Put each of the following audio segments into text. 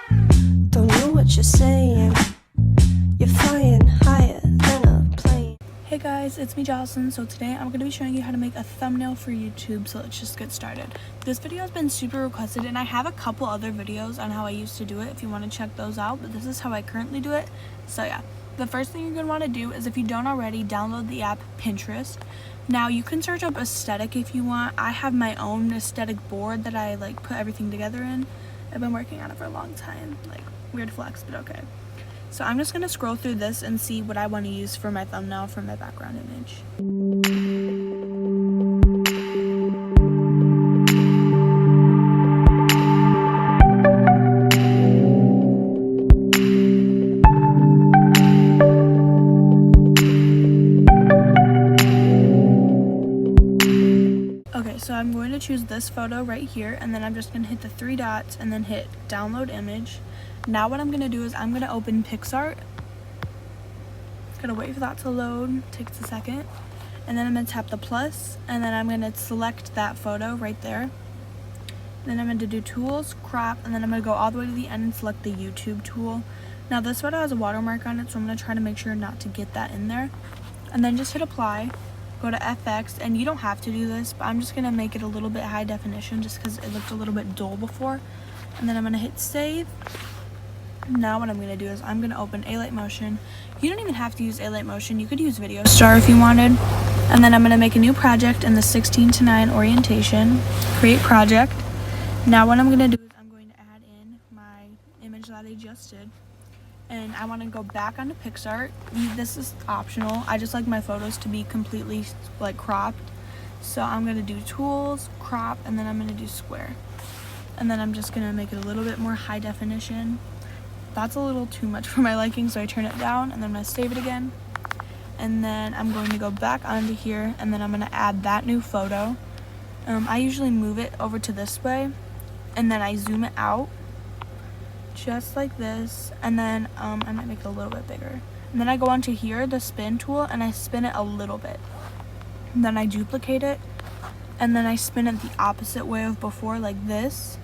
Don't know what you're saying. You're flying higher than a plane. Hey guys, it's me Jocelyn. So today I'm going to be showing you how to make a thumbnail for YouTube, so let's just get started. This video has been super requested and I have a couple other videos on how I used to do it if you want to check those out, but this is how I currently do it. So yeah, the first thing you're going to want to do is, if you don't already, download the app Pinterest. Now you can search up aesthetic if you want. I have my own aesthetic board that I like put everything together in. I've been working on it for a long time, like weird flex, but okay. So I'm just going to scroll through this and see what I want to use for my thumbnail for my background image. Okay, so I'm going to choose this photo right here, and then I'm just going to hit the three dots and then hit download image. Now what I'm going to do is I'm going to open PicsArt. Gotta wait for that to load, takes a second. And then I'm going to tap the plus, and then I'm going to select that photo right there. Then I'm going to do tools, crop, and then I'm going to go all the way to the end and select the YouTube tool. Now this photo has a watermark on it, so I'm going to try to make sure not to get that in there. And then just hit apply, go to FX, and you don't have to do this, but I'm just going to make it a little bit high definition just because it looked a little bit dull before. And then I'm going to hit save. Now what I'm going to do is I'm going to open Alight Motion. You don't even have to use Alight Motion. You could use Video Star if you wanted. And then I'm going to make a new project in the 16:9 orientation. Create project. Now what I'm going to do is I'm going to add in my image that I just did. And I want to go back onto PicsArt. This is optional. I just like my photos to be completely like cropped. So I'm going to do tools, crop, and then I'm going to do square. And then I'm just going to make it a little bit more high definition. That's a little too much for my liking, so I turn it down, and then I'm going to save it again. And then I'm going to go back onto here, and then I'm going to add that new photo. I usually move it over to this way, and then I zoom it out, just like this, and then I might make it a little bit bigger. And then I go onto here, the spin tool, and I spin it a little bit. And then I duplicate it, and then I spin it the opposite way of before, like this.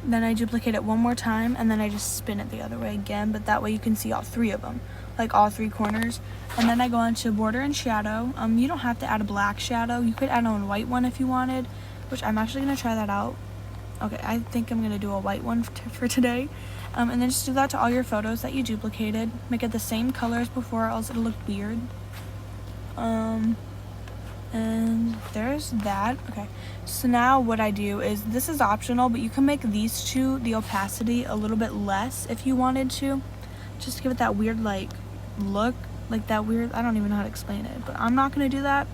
Then I duplicate it one more time, and then I just spin it the other way again, but that way you can see all three of them, like all three corners. And then I go into border and shadow. You don't have to add a black shadow. You could add a white one if you wanted, which I'm actually going to try that out. Okay, I think I'm going to do a white one for today. And then just do that to all your photos that you duplicated. Make it the same color as before, else it'll look weird. And there's that. Okay, so now what I do is, this is optional, but you can make these two, the opacity, a little bit less if you wanted to, just to give it that weird like look, like that weird, I don't even know how to explain it, but I'm not going to do that.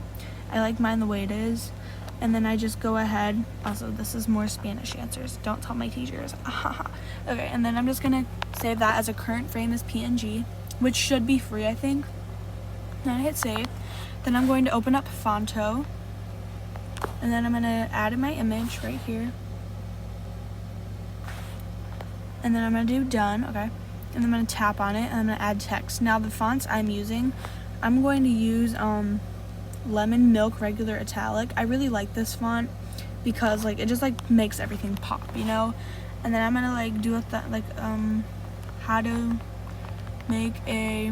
I like mine the way it is. And then I just go ahead, also this is more Spanish answers, don't tell my teachers. Okay, and then I'm just going to save that as a current frame as PNG, which should be free, I think. Then I hit save. Then I'm going to open up Fonto, and then I'm going to add in my image right here, and then I'm going to do done. Okay, and I'm going to tap on it, and I'm going to add text. Now the fonts I'm using, I'm going to use Lemon Milk Regular Italic. I really like this font because like it just like makes everything pop, you know. And then I'm going to like do how to make a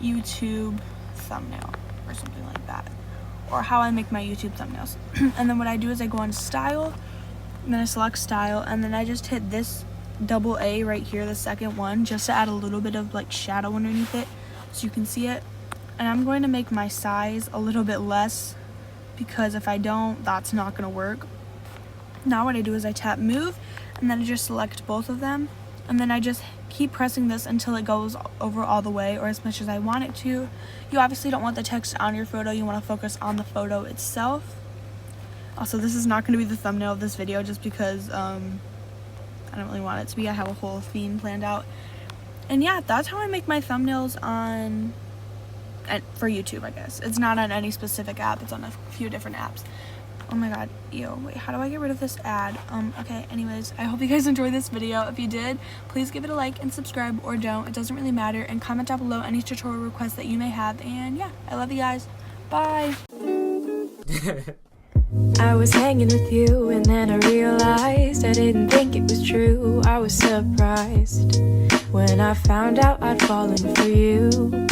YouTube thumbnail or something like that, or how I make my YouTube thumbnails. And then what I do is I go on style, and then I select style, and then I just hit this double A right here, the second one, just to add a little bit of like shadow underneath it so you can see it. And I'm going to make my size a little bit less, because if I don't, that's not going to work. Now what I do is I tap move, and then I just select both of them, and then I just keep pressing this until it goes over all the way, or as much as I want it to. You obviously don't want the text on your photo, you want to focus on the photo itself. Also, this is not going to be the thumbnail of this video just because I don't really want it to be. I have a whole theme planned out. And yeah, that's how I make my thumbnails for YouTube, I guess. It's not on any specific app, it's on a few different apps. Oh my god, ew, wait, how do I get rid of this ad? Okay, anyways, I hope you guys enjoyed this video. If you did, please give it a like and subscribe, or don't, it doesn't really matter, and comment down below any tutorial requests that you may have. And yeah, I love you guys, bye. I was hanging with you and then I realized I didn't think it was true. I was surprised when I found out I'd fallen for you.